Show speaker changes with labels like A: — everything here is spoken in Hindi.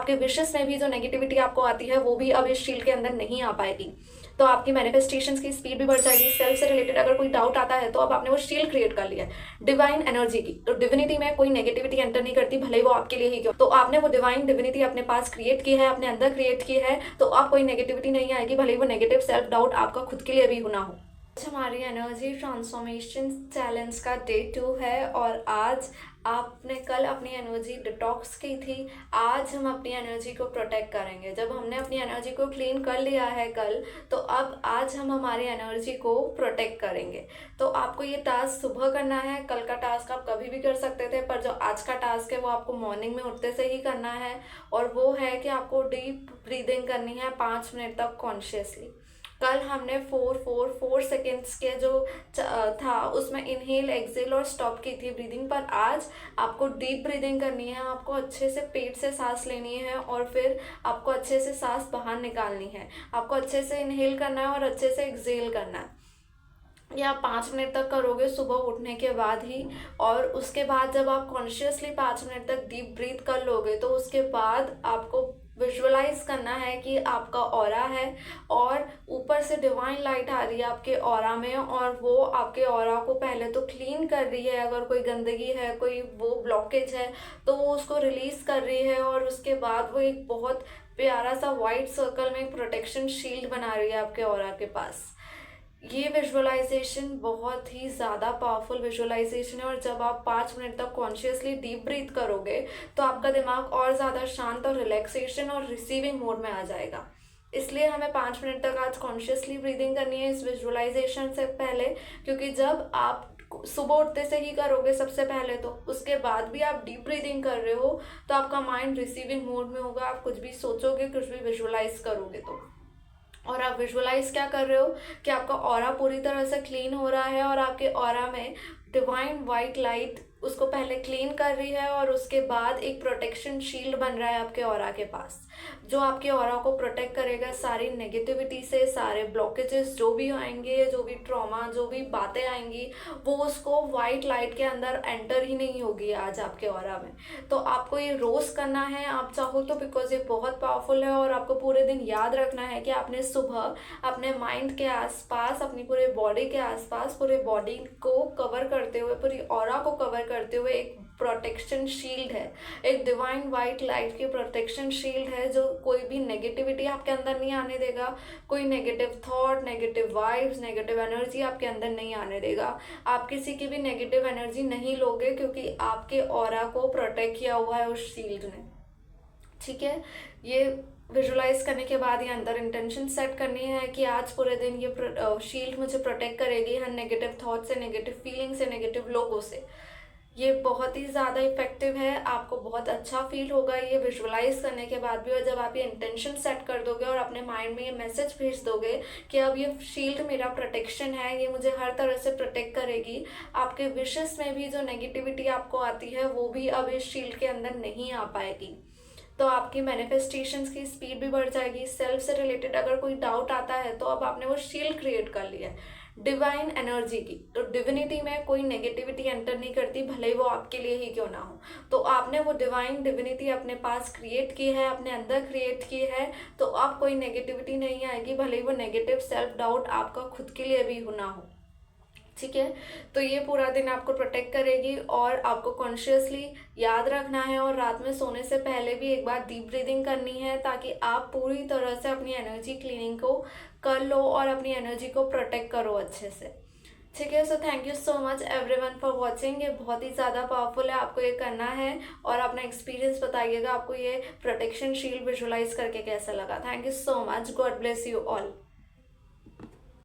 A: आपके विशेस में भी जो नेगेटिविटी आपको आती है वो भी अब इस शील्ड के अंदर नहीं आ पाएगी। तो आपकी मैनिफेस्टेशंस की स्पीड भी बढ़ जाएगी। सेल्फ से रिलेटेड अगर कोई डाउट आता है तो अब आपने वो शील्ड क्रिएट कर लिया है डिवाइन एनर्जी की। तो डिविनिटी में कोई नेगेटिविटी एंटर नहीं करती, भले ही वो आपके लिए ही क्यों। तो आपने वो डिवाइन डिविनिटी अपने पास क्रिएट की है, अपने अंदर क्रिएट की है, तो अब कोई नेगेटिविटी नहीं आएगी, भले ही वो नेगेटिव सेल्फ डाउट आपका खुद के लिए भी होना हो। हमारी एनर्जी ट्रांसफॉर्मेशन चैलेंज का डे 2 है और आज आपने कल अपनी एनर्जी डिटॉक्स की थी, आज हम अपनी एनर्जी को प्रोटेक्ट करेंगे। जब हमने अपनी एनर्जी को क्लीन कर लिया है कल, तो अब आज हम हमारी एनर्जी को प्रोटेक्ट करेंगे। तो आपको ये टास्क सुबह करना है, कल का टास्क आप कभी भी कर सकते थे, पर जो आज का टास्क है वो आपको मॉर्निंग में उठते से ही करना है। और वो है कि आपको डीप ब्रीदिंग करनी है 5 मिनट तक कॉन्शियसली। कल हमने 4 सेकेंड्स के जो था उसमें इनहेल एक्सेल और स्टॉप की थी ब्रीदिंग, पर आज आपको डीप ब्रीदिंग करनी है। आपको अच्छे से पेट से सांस लेनी है और फिर आपको अच्छे से सांस बाहर निकालनी है। आपको अच्छे से इनहेल करना है और अच्छे से एक्सेल करना है। ये आप 5 मिनट तक करोगे सुबह उठने के बाद ही। और उसके बाद जब आप कॉन्शियसली 5 मिनट तक डीप ब्रीथ कर लोगे तो उसके बाद आपको विजुअलाइज करना है कि आपका ऑरा है और ऊपर से डिवाइन लाइट आ रही है आपके ऑरा में, और वो आपके ऑरा को पहले तो क्लीन कर रही है। अगर कोई गंदगी है, कोई वो ब्लॉकेज है, तो वो उसको रिलीज कर रही है। और उसके बाद वो एक बहुत प्यारा सा वाइट सर्कल में एक प्रोटेक्शन शील्ड बना रही है आपके ऑरा के पास। ये विजुअलाइजेशन बहुत ही ज़्यादा पावरफुल विजुअलाइजेशन है, और जब आप 5 मिनट तक कॉन्शियसली डीप ब्रीथ करोगे तो आपका दिमाग और ज़्यादा शांत और रिलैक्सेशन और रिसीविंग मोड में आ जाएगा। इसलिए हमें 5 मिनट तक आज कॉन्शियसली ब्रीदिंग करनी है इस विजुअलाइजेशन से पहले, क्योंकि जब आप सुबह उठते से ही करोगे सबसे पहले, तो उसके बाद भी आप डीप ब्रीदिंग कर रहे हो तो आपका माइंड रिसीविंग मोड में होगा। आप कुछ भी सोचोगे, कुछ भी विजुअलाइज करोगे तो, और आप विजुअलाइज क्या कर रहे हो कि आपका ऑरा पूरी तरह से क्लीन हो रहा है और आपके ऑरा में डिवाइन वाइट लाइट उसको पहले क्लीन कर रही है, और उसके बाद एक प्रोटेक्शन शील्ड बन रहा है आपके ऑरा के पास, जो आपके ऑरा को प्रोटेक्ट करेगा सारी नेगेटिविटी से। सारे ब्लॉकेजेस जो भी आएंगे, जो भी ट्रॉमा, जो भी बातें आएंगी, वो उसको वाइट लाइट के अंदर एंटर ही नहीं होगी आज आपके ऑरा में। तो आपको ये रोज करना है आप चाहो तो, बिकॉज ये बहुत पावरफुल है। और आपको पूरे दिन याद रखना है कि आपने सुबह अपने माइंड के आसपास, अपनी पूरे बॉडी के आसपास, पूरे बॉडी को कवर करते हुए, पूरी ऑरा को कवर करते हुए एक प्रोटेक्शन शील्ड है, एक डिवाइन वाइट लाइट की प्रोटेक्शन शील्ड है, जो कोई भी नेगेटिविटी आपके अंदर नहीं आने देगा। कोई negative thought, negative vibes, negative energy आपके अंदर नहीं आने देगा। आप किसी की भी नेगेटिव एनर्जी नहीं लोगे, क्योंकि आपके ऑरा को प्रोटेक्ट किया हुआ है उस शील्ड ने। ठीक है, ये विजुअलाइज करने के बाद ये अंदर इंटेंशन सेट करनी है कि आज पूरे दिन ये शील्ड मुझे प्रोटेक्ट करेगी हर नेगेटिव थॉट से, नेगेटिव फीलिंग से, नेगेटिव लोगों से। ये बहुत ही ज़्यादा इफेक्टिव है, आपको बहुत अच्छा फील होगा ये विजुअलाइज करने के बाद भी। और जब आप ये इंटेंशन सेट कर दोगे और अपने माइंड में ये मैसेज भेज दोगे कि अब ये शील्ड मेरा प्रोटेक्शन है, ये मुझे हर तरह से प्रोटेक्ट करेगी, आपके विशेस में भी जो नेगेटिविटी आपको आती है वो भी अब इस शील्ड के अंदर नहीं आ पाएगी। तो आपकी मैनिफेस्टेशंस की स्पीड भी बढ़ जाएगी। सेल्फ से रिलेटेड अगर कोई डाउट आता है तो अब आपने वो शील्ड क्रिएट कर लिया है डिवाइन एनर्जी की। तो डिविनिटी में कोई नेगेटिविटी एंटर नहीं करती, भले ही वो आपके लिए ही क्यों ना हो। तो आपने वो डिवाइन डिविनिटी अपने पास क्रिएट की है, अपने अंदर क्रिएट की है, तो अब कोई नेगेटिविटी नहीं आएगी, भले ही वो नेगेटिव सेल्फ डाउट आपका खुद के लिए भी होना हो। ठीक है, तो ये पूरा दिन आपको प्रोटेक्ट करेगी। और आपको कॉन्शियसली याद रखना है और रात में सोने से पहले भी एक बार डीप ब्रीदिंग करनी है, ताकि आप पूरी तरह से अपनी एनर्जी क्लीनिंग को कर लो और अपनी एनर्जी को प्रोटेक्ट करो अच्छे से। ठीक है, so thank you so much everyone for watching. ये बहुत ही ज़्यादा पावरफुल है, आपको ये करना है और अपना एक्सपीरियंस बताइएगा आपको ये प्रोटेक्शन शील्ड विजुअलाइज करके कैसा लगा। Thank you so much, God bless you all.